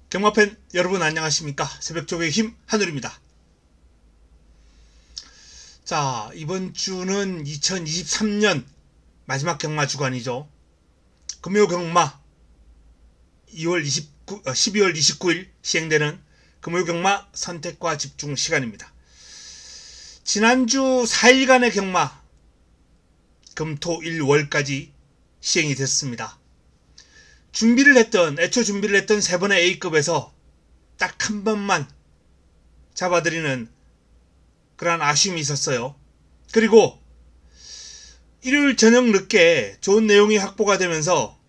경마팬 여러분 안녕하십니까. 새벽쪽의 힘 한울입니다. 자, 이번 주는 2023년 마지막 경마 주간이죠. 금요 경마 12월 29일 시행되는 금요 경마 선택과 집중 시간입니다. 지난주 4일간의 경마 금토일월까지 시행이 됐습니다. 애초 준비를 했던 3번의 A급에서 딱 한 번만 잡아드리는 그런 아쉬움이 있었어요. 그리고 일요일 저녁 늦게 좋은 내용이 확보가 되면서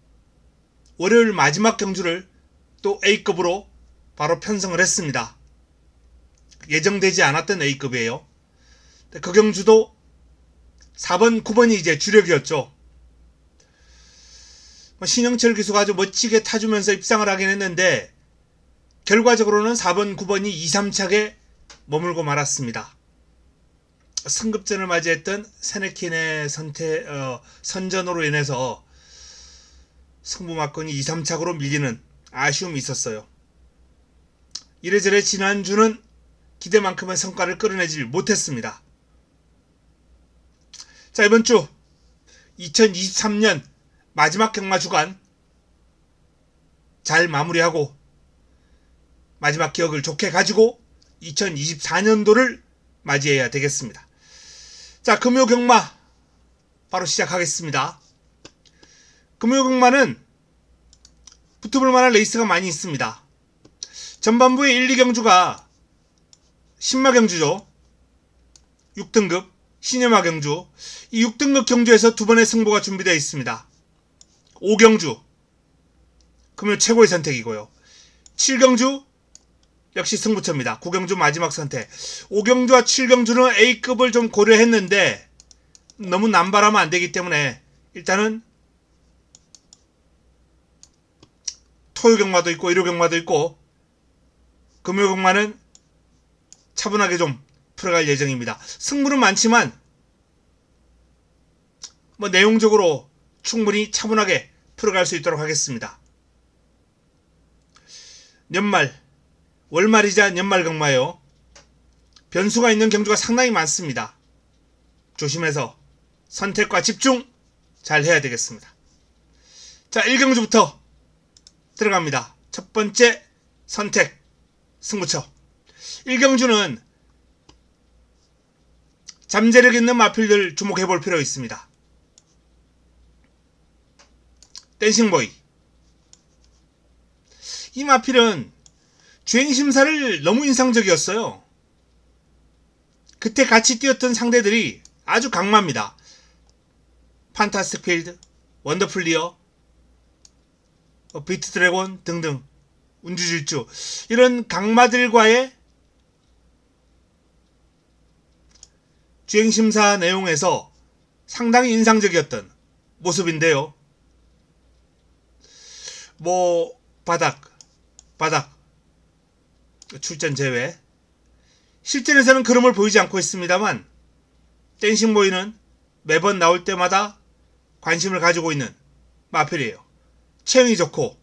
월요일 마지막 경주를 또 A급으로 바로 편성을 했습니다. 예정되지 않았던 A급이에요. 그 경주도 4번, 9번이 이제 주력이었죠. 신영철 기수가 아주 멋지게 타주면서 입상을 하긴 했는데 결과적으로는 4번, 9번이 2, 3착에 머물고 말았습니다. 승급전을 맞이했던 세네킨의 선전으로 인해서 승부마건이 2, 3착으로 밀리는 아쉬움이 있었어요. 이래저래 지난주는 기대만큼의 성과를 끌어내질 못했습니다. 자, 이번 주 2023년 마지막 경마 주간 잘 마무리하고 마지막 기억을 좋게 가지고 2024년도를 맞이해야 되겠습니다. 자, 금요 경마 바로 시작하겠습니다. 금요 경마는 붙어볼 만한 레이스가 많이 있습니다. 전반부의 1, 2경주가 신마 경주죠. 6등급 신여마 경주. 이 6등급 경주에서 2번의 승부가 준비되어 있습니다. 5경주 금요 최고의 선택이고요. 7경주 역시 승부처입니다. 9경주 마지막 선택. 5경주와 7경주는 A급을 좀 고려했는데 너무 남발하면 안되기 때문에 일단은 토요 경마도 있고 일요 경마도 있고 금요 경마는 차분하게 좀 풀어갈 예정입니다. 승부는 많지만 내용적으로 충분히 차분하게 풀어갈 수 있도록 하겠습니다. 월말이자 연말 경마요. 변수가 있는 경주가 상당히 많습니다. 조심해서 선택과 집중 잘 해야 되겠습니다. 자, 1경주부터 들어갑니다. 첫 번째 선택 승부처. 1경주는 잠재력 있는 마필들 주목해 볼 필요가 있습니다. 댄싱보이. 이 마필은 주행심사를 너무 인상적이었어요. 그때 같이 뛰었던 상대들이 아주 강마입니다. 판타스틱 필드, 원더풀리어, 비트 드래곤 등등 운주질주 이런 강마들과의 주행심사 내용에서 상당히 인상적이었던 모습인데요. 바닥 출전 제외. 실전에서는 그름을 보이지 않고 있습니다만 댄싱보이는 매번 나올 때마다 관심을 가지고 있는 마필이에요. 체형이 좋고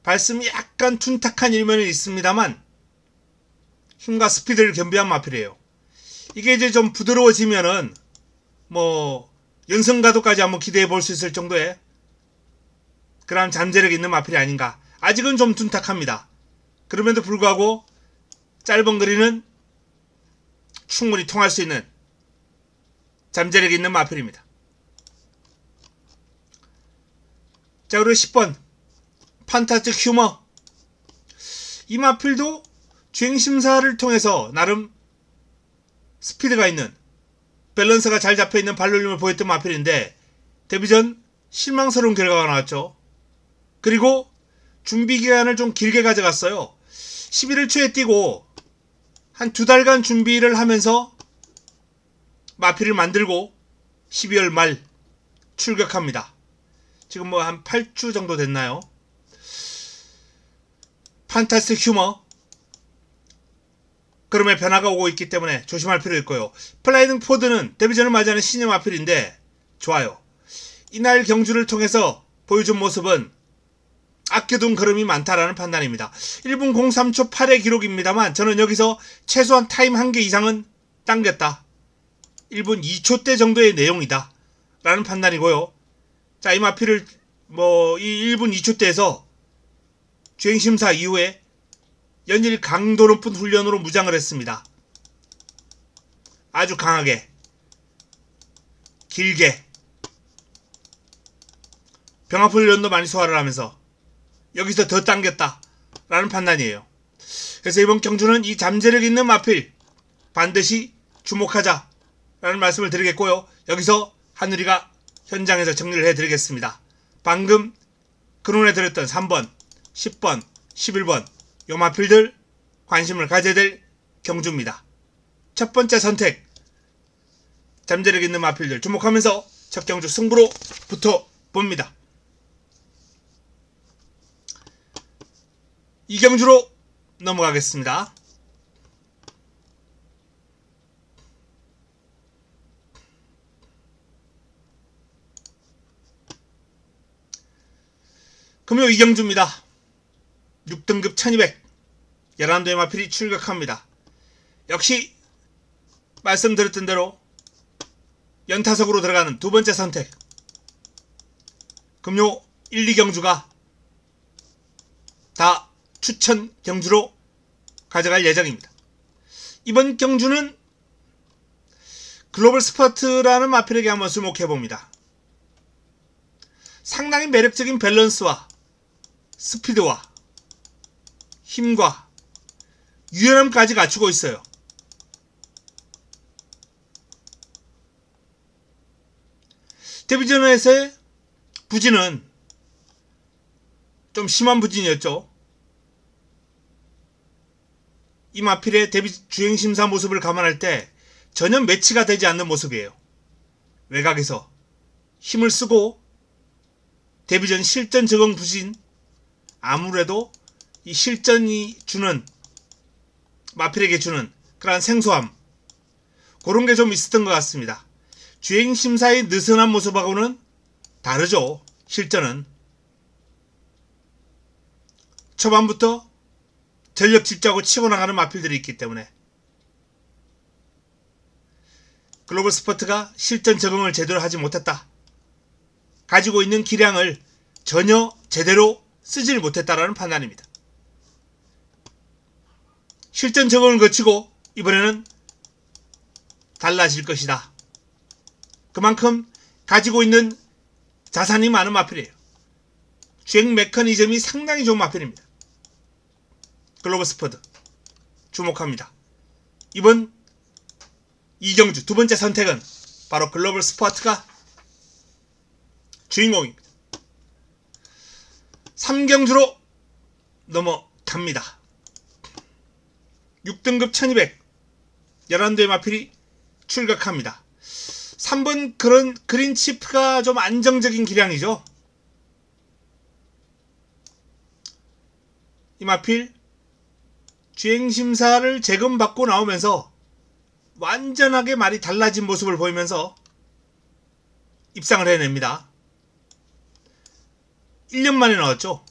발음이 약간 둔탁한 일면이 있습니다만 힘과 스피드를 겸비한 마필이에요. 이게 이제 좀 부드러워지면은 연승가도까지 한번 기대해 볼 수 있을 정도의 그런 잠재력 있는 마필이 아닌가. 아직은 좀 둔탁합니다. 그럼에도 불구하고 짧은 거리는 충분히 통할 수 있는 잠재력 있는 마필입니다. 자, 그리고 10번 판타스틱 휴머. 이 마필도 주행심사를 통해서 나름 스피드가 있는 밸런스가 잘 잡혀있는 발놀림을 보였던 마필인데 데뷔전 실망스러운 결과가 나왔죠. 그리고 준비기간을 좀 길게 가져갔어요. 11월 초에 뛰고 한 2달간 준비를 하면서 마필을 만들고 12월 말 출격합니다. 지금 한 8주 정도 됐나요? 판타스틱 휴머. 그럼의 변화가 오고 있기 때문에 조심할 필요 있고요. 플라이딩 포드는 데뷔전을 맞이하는 신형 마필인데 좋아요. 이날 경주를 통해서 보여준 모습은 아껴둔 걸음이 많다라는 판단입니다. 1분 03초 8의 기록입니다만 저는 여기서 최소한 타임 1개 이상은 당겼다. 1분 2초대 정도의 내용이다 라는 판단이고요. 자, 이 마필을 이 1분 2초대에서 주행심사 이후에 연일 강도 높은 훈련으로 무장을 했습니다. 아주 강하게, 길게, 병합훈련도 많이 소화를 하면서 여기서 더 당겼다 라는 판단이에요. 그래서 이번 경주는 이 잠재력 있는 마필 반드시 주목하자 라는 말씀을 드리겠고요. 여기서 하늘이가 현장에서 정리를 해드리겠습니다. 방금 근원에 드렸던 3번, 10번, 11번 요 마필들 관심을 가져야 될 경주입니다. 첫 번째 선택, 잠재력 있는 마필들 주목하면서 첫 경주 승부로 붙어봅니다. 이 경주로 넘어가겠습니다. 금요 2경주입니다. 6등급 1200 11도의 마필이 출격합니다. 역시 말씀드렸던 대로 연타석으로 들어가는 두 번째 선택, 금요 1, 2경주가 다 추천 경주로 가져갈 예정입니다. 이번 경주는 글로벌 스퍼트라는 마필에게 한번 주목해봅니다. 상당히 매력적인 밸런스와 스피드와 힘과 유연함까지 갖추고 있어요. 데뷔전에서의 부진은 좀 심한 부진이었죠. 이 마필의 데뷔 주행심사 모습을 감안할 때 전혀 매치가 되지 않는 모습이에요. 외곽에서 힘을 쓰고 데뷔전 실전 적응 부진, 아무래도 이 실전이 주는, 마필에게 주는 그러한 생소함, 그런 게 좀 있었던 것 같습니다. 주행심사의 느슨한 모습하고는 다르죠. 실전은 초반부터 전력 질주하고 치고 나가는 마필들이 있기 때문에 글로벌 스퍼트가 실전 적응을 제대로 하지 못했다. 가지고 있는 기량을 전혀 제대로 쓰지를 못했다라는 판단입니다. 실전 적응을 거치고 이번에는 달라질 것이다. 그만큼 가지고 있는 자산이 많은 마필이에요. 주행 메커니즘이 상당히 좋은 마필입니다. 글로벌 스퍼트 주목합니다. 이번 2경주 두 번째 선택은 바로 글로벌 스퍼트가 주인공입니다. 3경주로 넘어갑니다. 6등급 1200 11도의 마필이 출격합니다. 3번 그린 치프가 좀 안정적인 기량이죠. 이 마필 주행심사를 재검받고 나오면서 완전하게 말이 달라진 모습을 보이면서 입상을 해냅니다. 1년 만에 나왔죠.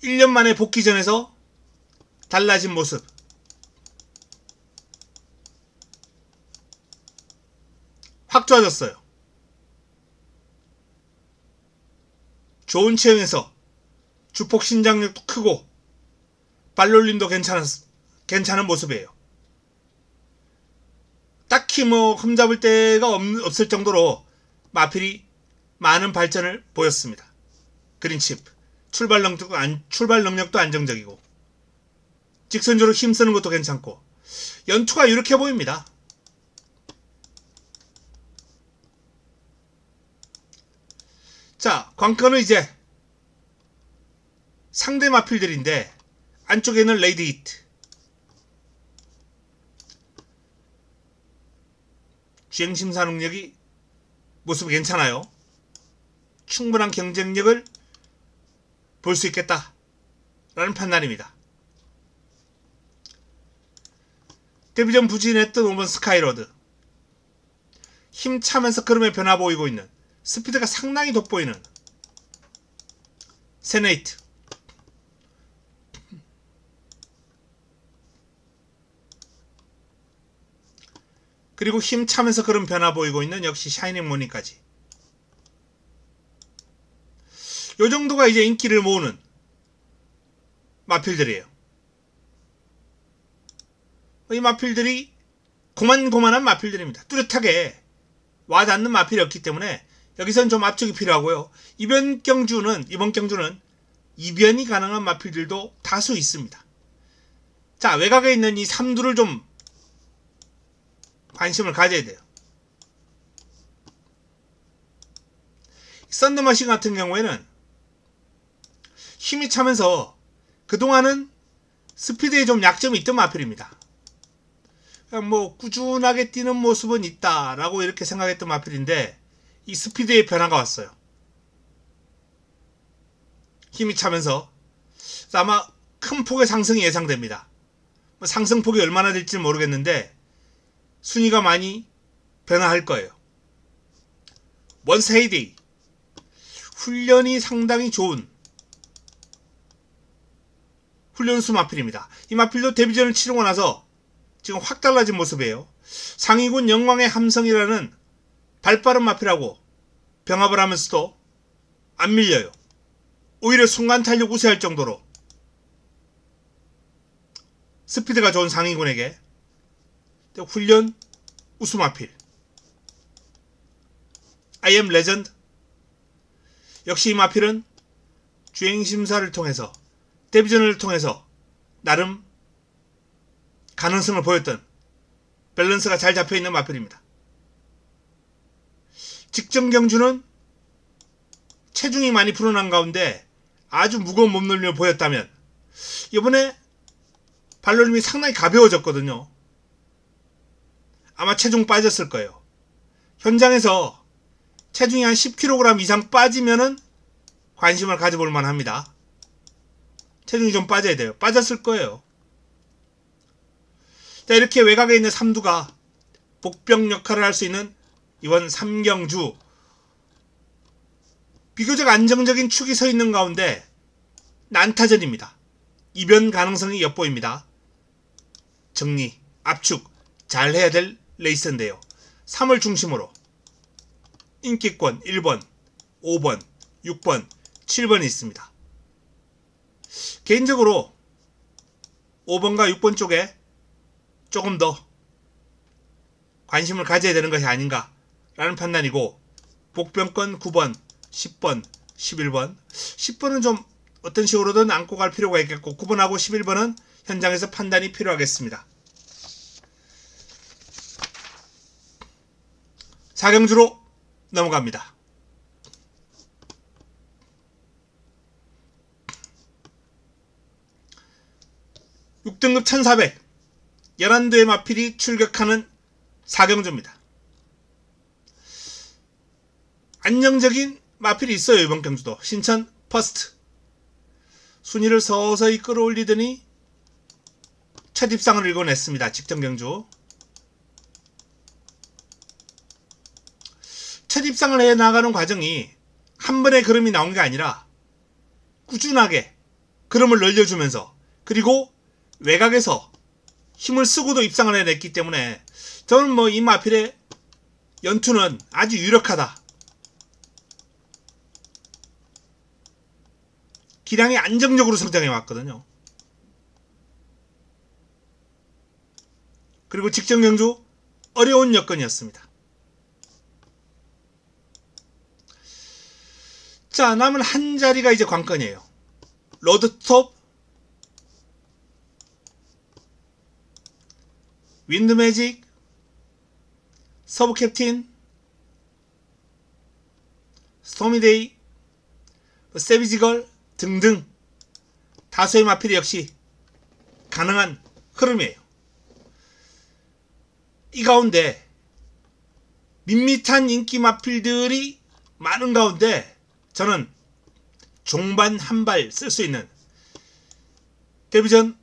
1년 만에 복귀전에서 달라진 모습, 확 좋아졌어요. 좋은 체형에서 주폭 신장력도 크고 발놀림도 괜찮은 모습이에요. 딱히 흠잡을 데가 없을 정도로 마필이 많은 발전을 보였습니다. 그린칩 출발 능력도 안정적이고 직선적으로 힘쓰는 것도 괜찮고 연투가 이렇게 보입니다. 자, 관건은 이제 상대 마필들인데 안쪽에는 레이드 히트, 주행심사 능력이 모습이 괜찮아요. 충분한 경쟁력을 볼 수 있겠다 라는 판단입니다. 데뷔전 부진했던 5번 스카이로드, 힘차면서 걸음의 변화 보이고 있는, 스피드가 상당히 돋보이는 세네이트. 그리고 힘차면서 그런 변화 보이고 있는 역시 샤이닝 모닝까지. 요 정도가 이제 인기를 모으는 마필들이에요. 이 마필들이 고만고만한 마필들입니다. 뚜렷하게 와닿는 마필이 없기 때문에 여기선 좀 압축이 필요하고요. 이번 경주는 이변이 가능한 마필들도 다수 있습니다. 자, 외곽에 있는 이 삼두를 좀 관심을 가져야 돼요. 썬더머신 같은 경우에는 힘이 차면서 그동안은 스피드에 좀 약점이 있던 마필입니다. 그냥 뭐 꾸준하게 뛰는 모습은 있다라고 이렇게 생각했던 마필인데 이 스피드의 변화가 왔어요. 힘이 차면서 아마 큰 폭의 상승이 예상됩니다. 상승폭이 얼마나 될지 모르겠는데 순위가 많이 변화할 거예요. 원스 헤이데이 훈련이 상당히 좋은 훈련수 마필입니다. 이 마필도 데뷔전을 치르고 나서 지금 확 달라진 모습이에요. 상위군 영광의 함성이라는 발빠른 마필하고 병합을 하면서도 안 밀려요. 오히려 순간 탄력 우세할 정도로 스피드가 좋은 상위군에게 훈련 우수 마필. I am legend. 역시 이 마필은 주행심사를 통해서 데뷔전을 통해서 나름 가능성을 보였던 밸런스가 잘 잡혀있는 마필입니다. 직전 경주는 체중이 많이 불어난 가운데 아주 무거운 몸놀림을 보였다면 이번에 발놀림이 상당히 가벼워졌거든요. 아마 체중 빠졌을 거예요. 현장에서 체중이 한 10kg 이상 빠지면은 관심을 가져볼 만합니다. 체중이 좀 빠져야 돼요. 빠졌을 거예요. 자, 이렇게 외곽에 있는 삼두가 복병 역할을 할 수 있는 이번 3경주 비교적 안정적인 축이 서 있는 가운데 난타전입니다. 이변 가능성이 엿보입니다. 정리, 압축 잘 해야 될 레이스인데요. 3월 중심으로 인기권 1번, 5번, 6번, 7번이 있습니다. 개인적으로 5번과 6번 쪽에 조금 더 관심을 가져야 되는 것이 아닌가 라는 판단이고, 복병권 9번, 10번, 11번 10번은 좀 어떤 식으로든 안고 갈 필요가 있겠고 9번하고 11번은 현장에서 판단이 필요하겠습니다. 4경주로 넘어갑니다. (6등급) 1400 11대의 마필이 출격하는 4경주입니다. 안정적인 마필이 있어요. 이번 경주도 신천 퍼스트 순위를 서서히 끌어올리더니 첫 입상을 일궈냈습니다. 직전 경주 첫 입상을 해나가는 과정이 한 번에 걸음이 나온 게 아니라 꾸준하게 걸음을 늘려주면서, 그리고 외곽에서 힘을 쓰고도 입상을 해냈기 때문에 저는 뭐 이 마필의 연투는 아주 유력하다. 기량이 안정적으로 성장해 왔거든요. 그리고 직전 경주 어려운 여건이었습니다. 자, 남은 한 자리가 이제 관건이에요. 로드톱, 윈드매직, 서브캡틴, 스토미데이, 세비지걸 등등 다수의 마필이 역시 가능한 흐름이에요. 이 가운데 밋밋한 인기 마필들이 많은 가운데 저는 종반 한 발 쓸 수 있는 데뷔전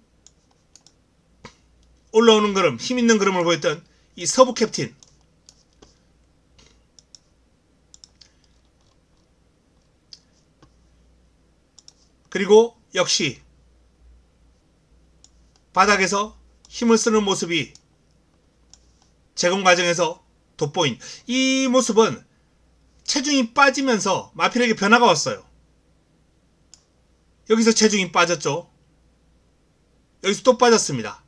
올라오는 걸음, 힘있는 걸음을 보였던 이 서부 캡틴, 그리고 역시 바닥에서 힘을 쓰는 모습이 제공 과정에서 돋보인 이 모습은 체중이 빠지면서 마필에게 변화가 왔어요. 여기서 체중이 빠졌죠. 여기서 또 빠졌습니다.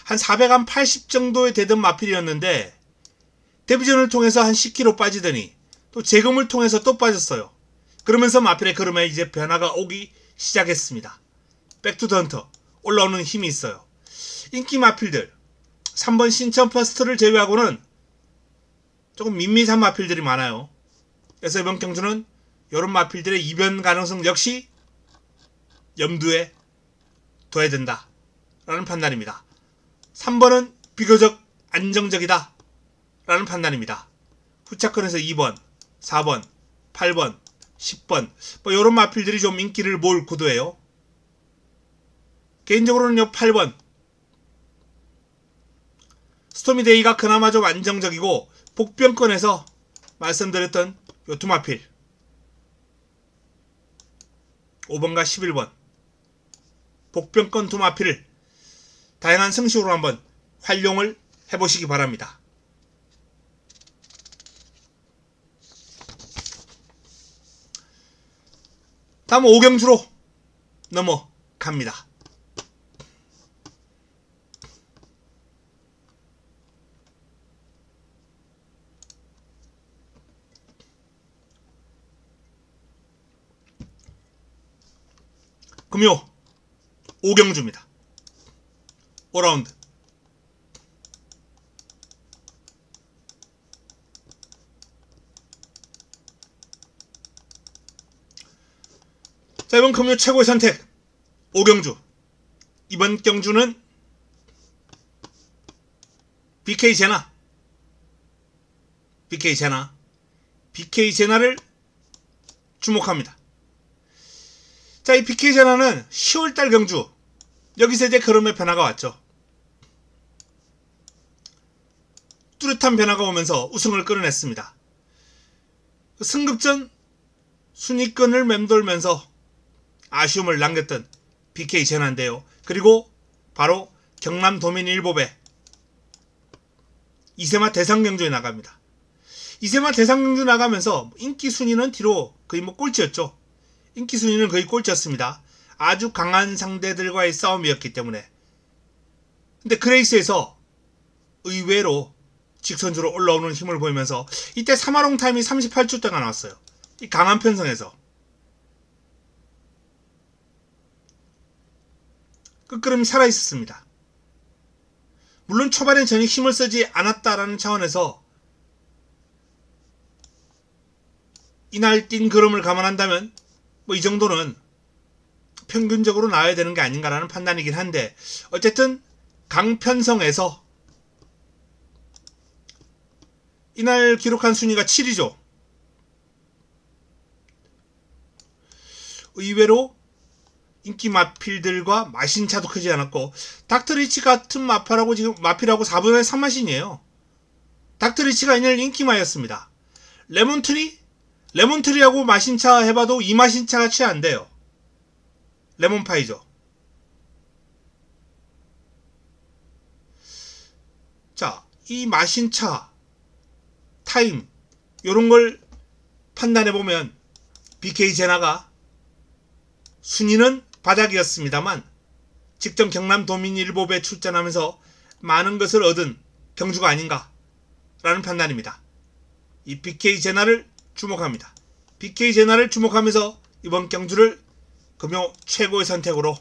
한 480 정도에 되던 마필이었는데 데뷔전을 통해서 한 10kg 빠지더니 또 재검을 통해서 또 빠졌어요. 그러면서 마필의 걸음에 이제 변화가 오기 시작했습니다. 백투 더 헌터 올라오는 힘이 있어요. 인기 마필들 3번 신천 퍼스트를 제외하고는 조금 밋밋한 마필들이 많아요. 그래서 이번 경주는 이런 마필들의 이변 가능성 역시 염두에 둬야 된다 라는 판단입니다. 3번은 비교적 안정적이다 라는 판단입니다. 후차권에서 2번, 4번, 8번, 10번 뭐 이런 마필들이 좀 인기를 모을 구도예요. 개인적으로는 8번 스토미데이가 그나마 좀 안정적이고 복병권에서 말씀드렸던 요 두 마필 5번과 11번 복병권 두 마필을 다양한 승식으로 한번 활용을 해보시기 바랍니다. 다음 5경주로 넘어갑니다. 금요 5경주입니다. 5라운드 자, 이번 금요 최고의 선택 5경주. 이번 경주는 BK 제나 BK 제나를 주목합니다. 자, 이 BK 제나는 10월달 경주 여기서 이제 걸음의 변화가 왔죠. 뚜렷한 변화가 오면서 우승을 끌어냈습니다. 승급전 순위권을 맴돌면서 아쉬움을 남겼던 BK 제나인데요. 그리고 바로 경남 도민일보배 이세마 대상경주에 나갑니다. 이세마 대상경주 나가면서 인기 순위는 뒤로 거의 꼴찌였죠. 인기 순위는 거의 꼴찌였습니다. 아주 강한 상대들과의 싸움이었기 때문에. 근데 그레이스에서 의외로 직선주로 올라오는 힘을 보이면서 이때 사마롱 타임이 38초대가 나왔어요. 이 강한 편성에서 끝걸음이 살아있었습니다. 물론 초반에 전혀 힘을 쓰지 않았다라는 차원에서 이날 뛴 걸음을 감안한다면 뭐 이 정도는 평균적으로 나와야 되는 게 아닌가라는 판단이긴 한데 어쨌든 강편성에서 이날 기록한 순위가 7위죠. 의외로 인기 마필들과 마신차도 크지 않았고 닥터리치 같은 마필하고 지금 마필하고 4분의 3마신이에요. 닥터리치가 이날 인기마였습니다. 레몬트리하고 마신차 해봐도 이 마신차가 채 안 돼요. 레몬파이죠. 자, 이 마신차 타임 요런 걸 판단해보면 BK 제나가 순위는 바닥이었습니다만 직전 경남 도민일보배 출전하면서 많은 것을 얻은 경주가 아닌가 라는 판단입니다. 이 BK 제나를 주목합니다. BK 제나를 주목하면서 이번 경주를 금요 최고의 선택으로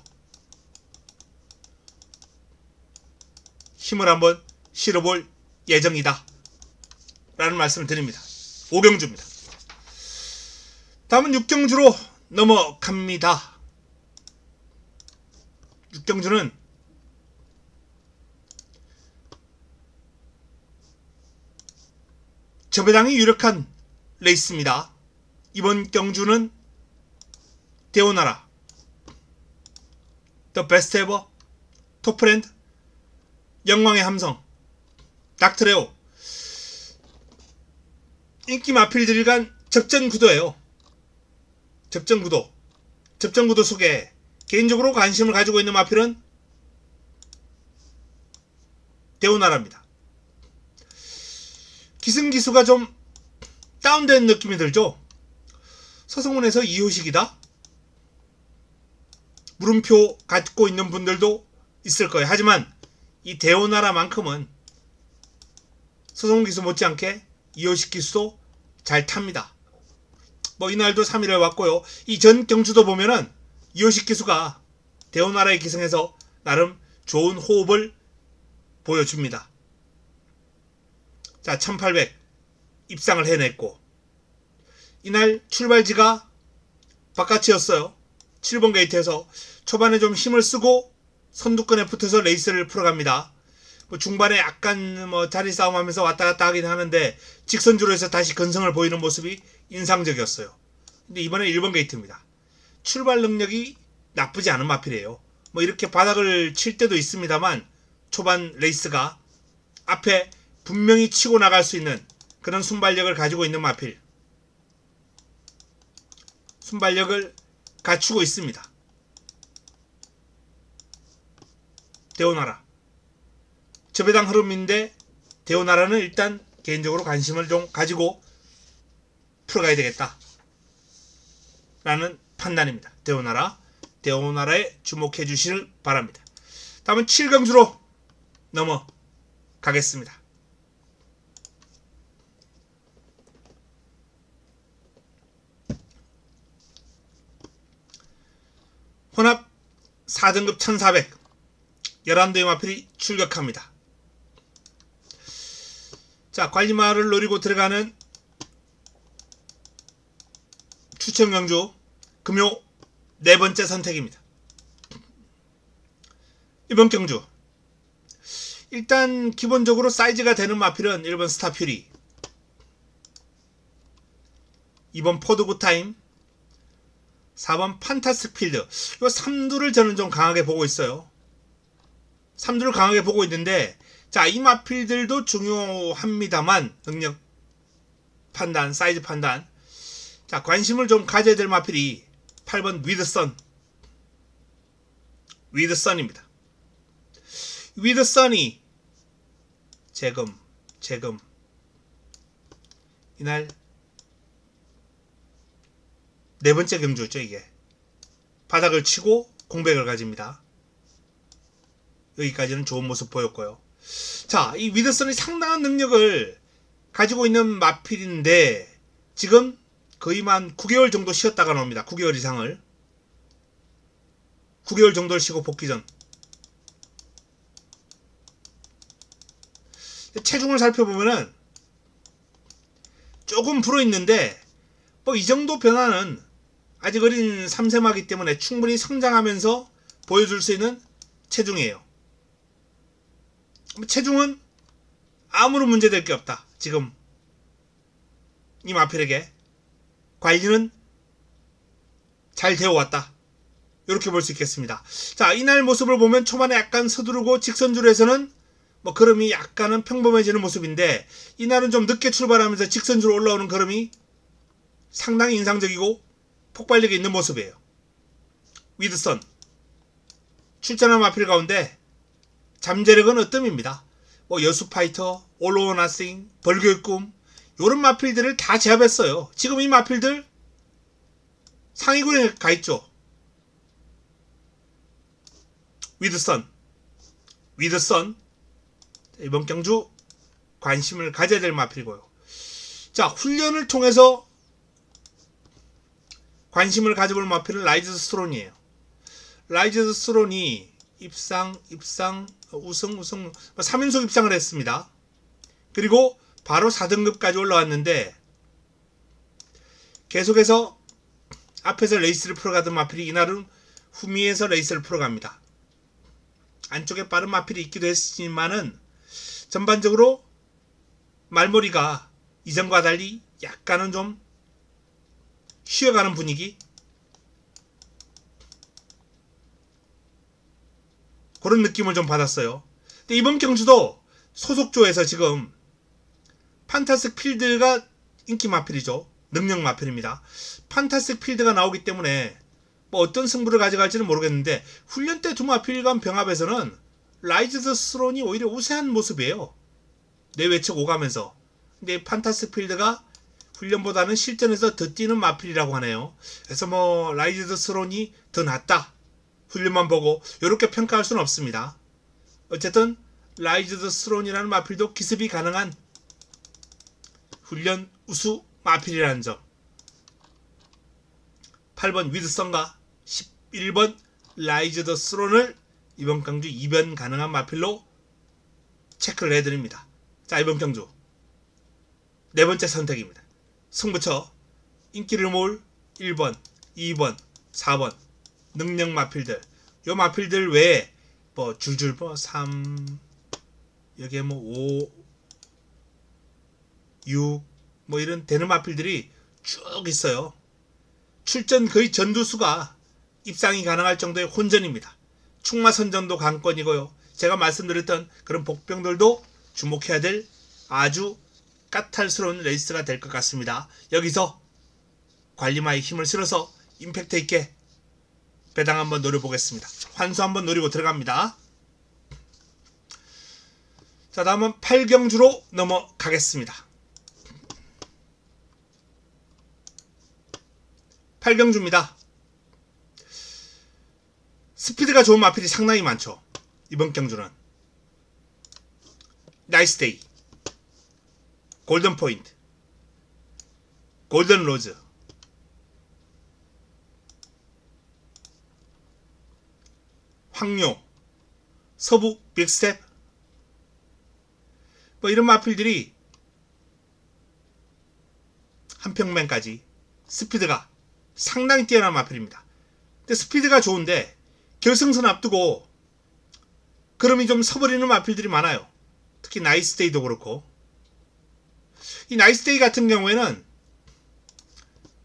힘을 한번 실어볼 예정이다 라는 말씀을 드립니다. 5경주입니다. 다음은 6경주로 넘어갑니다. 6경주는 저배당이 유력한 레이스입니다. 이번 경주는 데오나라, 더 베스트 에버, 토프랜드, 영광의 함성, 닥트레오 인기 마필들 간 접전 구도예요. 접전 구도. 접전구도 속에 개인적으로 관심을 가지고 있는 마필은 대우나라입니다. 기승기수가 좀 다운된 느낌이 들죠. 서성문에서 이효식이다? 물음표 갖고 있는 분들도 있을 거예요. 하지만 이 대우나라만큼은 서성문 기수 못지않게 이효식 기수도 잘 탑니다. 뭐 이날도 3위를 왔고요. 이 전 경주도 보면은 이효식 기수가 대우나라에 기승해서 나름 좋은 호흡을 보여줍니다. 자, 1800 입상을 해냈고, 이날 출발지가 바깥이었어요. 7번 게이트에서 초반에 좀 힘을 쓰고 선두권에 붙어서 레이스를 풀어갑니다. 뭐 중반에 약간 뭐 자리 싸움하면서 왔다 갔다 하긴 하는데 직선주로 해서 다시 근성을 보이는 모습이 인상적이었어요. 근데 이번에 1번 게이트입니다. 출발 능력이 나쁘지 않은 마필이에요. 뭐 이렇게 바닥을 칠 때도 있습니다만 초반 레이스가 앞에 분명히 치고 나갈 수 있는 그런 순발력을 가지고 있는 마필. 순발력을 갖추고 있습니다. 대우나라. 저배당 흐름인데 대우나라는 일단 개인적으로 관심을 좀 가지고 풀어가야 되겠다 라는 판단입니다. 대우나라에 주목해 주시길 바랍니다. 다음은 7경주로 넘어가겠습니다. 혼합 4등급 1400 11대의 마필이 출격합니다. 자, 관리마를 노리고 들어가는 추천경주 금요 4번째 선택입니다. 이번 경주 일단 기본적으로 사이즈가 되는 마필은 1번 스타퓨리, 2번 포드 굿타임, 4번 판타스틱 필드. 요 3두를 저는 좀 강하게 보고 있어요. 3두를 강하게 보고 있는데, 자, 이 마필들도 중요합니다만 능력 판단, 사이즈 판단. 자, 관심을 좀 가져야 될 마필이 8번 위드선입니다. 위드선이 재금 이날 4번째 경주였죠. 이게 바닥을 치고 공백을 가집니다. 여기까지는 좋은 모습 보였고요. 자, 이 위드선이 상당한 능력을 가지고 있는 마필인데 지금 거의만 9개월 정도 쉬었다가 나옵니다. 9개월 이상을 9개월 정도를 쉬고 복귀 전. 체중을 살펴보면은 조금 불어있는데 뭐 이 정도 변화는 아직 어린 3세마기 때문에 충분히 성장하면서 보여줄 수 있는 체중이에요. 체중은 아무런 문제될 게 없다. 지금 이 마필에게 관리는 잘 되어왔다. 이렇게 볼 수 있겠습니다. 자, 이날 모습을 보면 초반에 약간 서두르고 직선줄에서는 뭐 걸음이 약간은 평범해지는 모습인데 이날은 좀 늦게 출발하면서 직선주로 올라오는 걸음이 상당히 인상적이고 폭발력이 있는 모습이에요. 위드선 출전한 마필 가운데 잠재력은 으뜸입니다. 뭐 여수파이터, 올 오어 나싱, 벌교의 꿈 요런 마필들을 다 제압했어요. 지금 이 마필들 상위군에 가있죠. 위드선 이번 경주 관심을 가져야 될 마필이고요. 자, 훈련을 통해서 관심을 가져볼 마필은 라이즈 스트론이에요. 라이즈 스트론이 입상, 우승 3연속 입상을 했습니다. 그리고 바로 4등급까지 올라왔는데 계속해서 앞에서 레이스를 풀어가던 마필이 이날은 후미에서 레이스를 풀어갑니다. 안쪽에 빠른 마필이 있기도 했지만은 전반적으로 말머리가 이전과 달리 약간은 좀 쉬어가는 분위기, 그런 느낌을 좀 받았어요. 근데 이번 경주도 소속조에서 지금 판타스틱 필드가 인기 마필이죠. 능력 마필입니다. 판타스틱 필드가 나오기 때문에 뭐 어떤 승부를 가져갈지는 모르겠는데 훈련 때 두마필간 병합에서는 라이즈 더 스론이 오히려 우세한 모습이에요. 내외측 오가면서. 근데 판타스틱 필드가 훈련보다는 실전에서 더 뛰는 마필이라고 하네요. 그래서 뭐 라이즈 더 스론이 더 낫다. 훈련만 보고 이렇게 평가할 수는 없습니다. 어쨌든 라이즈 더 스론이라는 마필도 기습이 가능한 훈련 우수 마필이라는 점. 8번 위드선과 11번 라이즈 더 스론을 이번 경주 2변 가능한 마필로 체크를 해드립니다. 자, 이번 경주 네 번째 선택입니다. 승부처 인기를 모을 1번, 2번, 4번 능력 마필들. 요 마필들 외에 뭐 줄줄 뭐 3 여기에 뭐 5, 6 뭐 이런 되는 마필들이 쭉 있어요. 출전 거의 전두수가 입상이 가능할 정도의 혼전입니다. 충마선전도 관건이고요. 제가 말씀드렸던 그런 복병들도 주목해야 될 아주 까탈스러운 레이스가 될 것 같습니다. 여기서 관리마에 힘을 실어서 임팩트 있게 배당 한번 노려보겠습니다. 환수 한번 노리고 들어갑니다. 자, 다음은 8경주로 넘어가겠습니다. 8경주입니다. 스피드가 좋은 마필이 상당히 많죠. 이번 경주는 나이스데이, 골든포인트, 골든로즈, 황료, 서부 빅스텝 뭐 이런 마필들이 한평맨까지 스피드가 상당히 뛰어난 마필입니다. 근데 스피드가 좋은데 결승선 앞두고 그럼이 좀 서버리는 마필들이 많아요. 특히 나이스데이도 그렇고. 이 나이스데이 같은 경우에는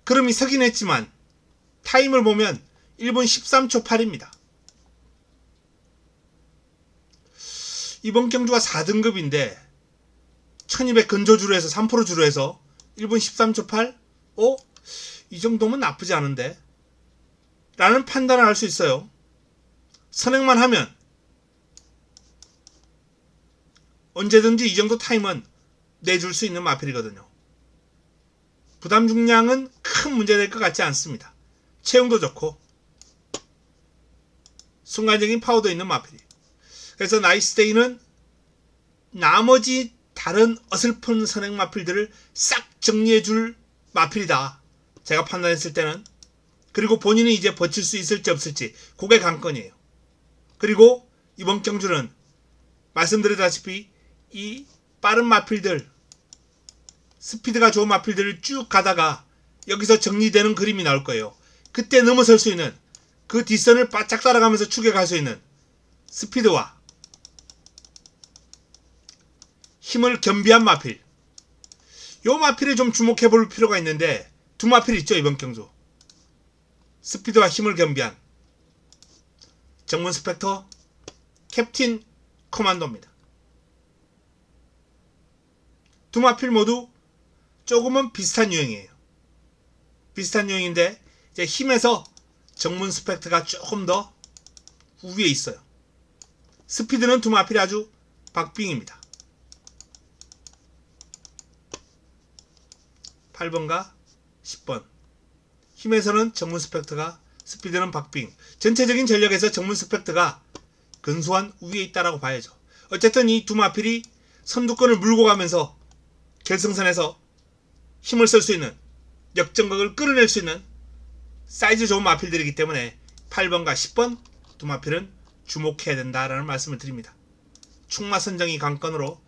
그럼이 서긴 했지만 타임을 보면 1분 13초 8입니다. 이번 경주가 4등급인데 1200 근조주로 해서 3% 주로 해서 1분 13초 8? 이 정도면 나쁘지 않은데? 라는 판단을 할 수 있어요. 선행만 하면 언제든지 이 정도 타임은 내줄 수 있는 마필이거든요. 부담 중량은 큰 문제될 것 같지 않습니다. 체형도 좋고 순간적인 파워도 있는 마필이. 그래서 나이스데이는 나머지 다른 어설픈 선행 마필들을 싹 정리해줄 마필이다. 제가 판단했을 때는. 그리고 본인이 이제 버틸 수 있을지 없을지 그게 관건이에요. 그리고 이번 경주는 말씀드렸다시피 이 빠른 마필들, 스피드가 좋은 마필들을 쭉 가다가 여기서 정리되는 그림이 나올 거예요. 그때 넘어설 수 있는, 그 뒷선을 바짝 따라가면서 추격할 수 있는 스피드와 힘을 겸비한 마필. 요 마필에 좀 주목해 볼 필요가 있는데 두 마필 있죠, 이번 경주. 스피드와 힘을 겸비한 정문 스펙터, 캡틴 커만도입니다. 두 마필 모두 조금은 비슷한 유형이에요. 비슷한 유형인데 이제 힘에서 정문 스펙터가 조금 더 우위에 있어요. 스피드는 두 마필이 아주 박빙입니다. 8번과 10번. 힘에서는 정문 스펙터가, 스피드는 박빙. 전체적인 전력에서 정문 스펙터가 근소한 우위에 있다라고 봐야죠. 어쨌든 이 두 마필이 선두권을 물고 가면서 결승선에서 힘을 쓸 수 있는, 역전극을 끌어낼 수 있는 사이즈 좋은 마필들이기 때문에 8번과 10번 두 마필은 주목해야 된다라는 말씀을 드립니다. 충마 선정이 관건으로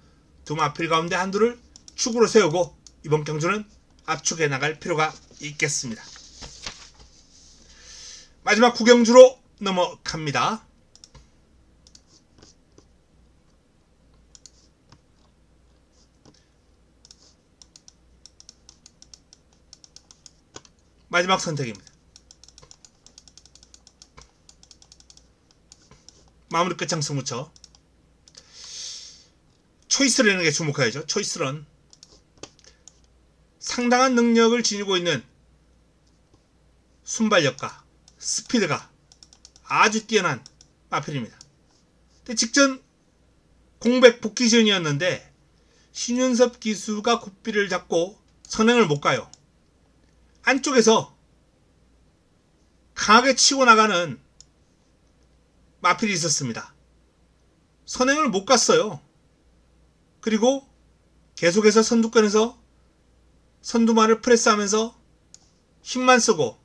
두 마필 가운데 한두를 축으로 세우고 이번 경주는 압축해 나갈 필요가 있겠습니다. 마지막 9경주로 넘어갑니다. 마지막 선택입니다. 마무리 끝장 승부처. 초이스라는 게 주목해야죠. 초이스런. 상당한 능력을 지니고 있는 순발력과 스피드가 아주 뛰어난 마필입니다. 근데 직전 공백 복귀전이었는데 신윤섭 기수가 굿비를 잡고 선행을 못 가요. 안쪽에서 강하게 치고 나가는 마필이 있었습니다. 선행을 못 갔어요. 그리고 계속해서 선두권에서 선두만을 프레스하면서 힘만 쓰고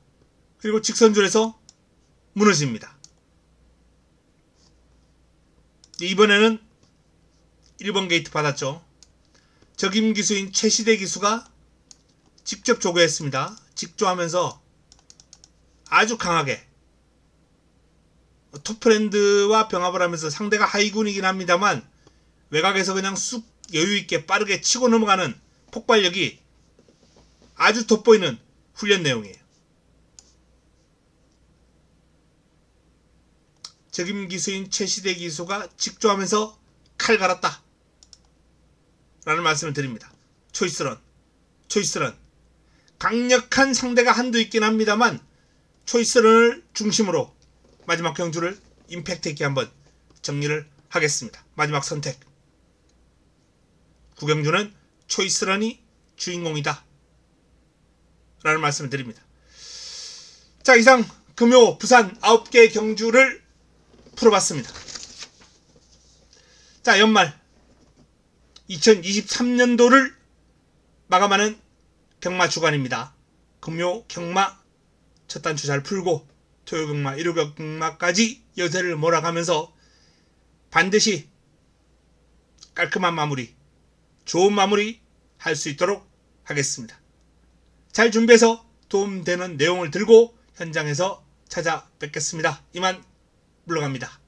그리고 직선줄에서 무너집니다. 이번에는 1번 게이트 받았죠. 적임 기수인 최시대 기수가 직접 조교했습니다. 직조하면서 아주 강하게 토프랜드와 병합을 하면서 상대가 하이군이긴 합니다만 외곽에서 그냥 쑥 여유있게 빠르게 치고 넘어가는 폭발력이 아주 돋보이는 훈련 내용이에요. 적임 기수인 최시대 기수가 직조하면서 칼 갈았다 라는 말씀을 드립니다. 초이스런 강력한 상대가 한두 있긴 합니다만 초이스런을 중심으로 마지막 경주를 임팩트 있게 한번 정리를 하겠습니다. 마지막 선택, 구경주는 초이스런이 주인공이다 라는 말씀을 드립니다. 자, 이상 금요 부산 9개 경주를 풀어봤습니다. 자, 연말 2023년도를 마감하는 경마 주간입니다. 금요 경마 첫 단추 잘 풀고 토요 경마, 일요 경마까지 여세를 몰아가면서 반드시 깔끔한 마무리, 좋은 마무리 할 수 있도록 하겠습니다. 잘 준비해서 도움되는 내용을 들고 현장에서 찾아뵙겠습니다. 이만 물러갑니다.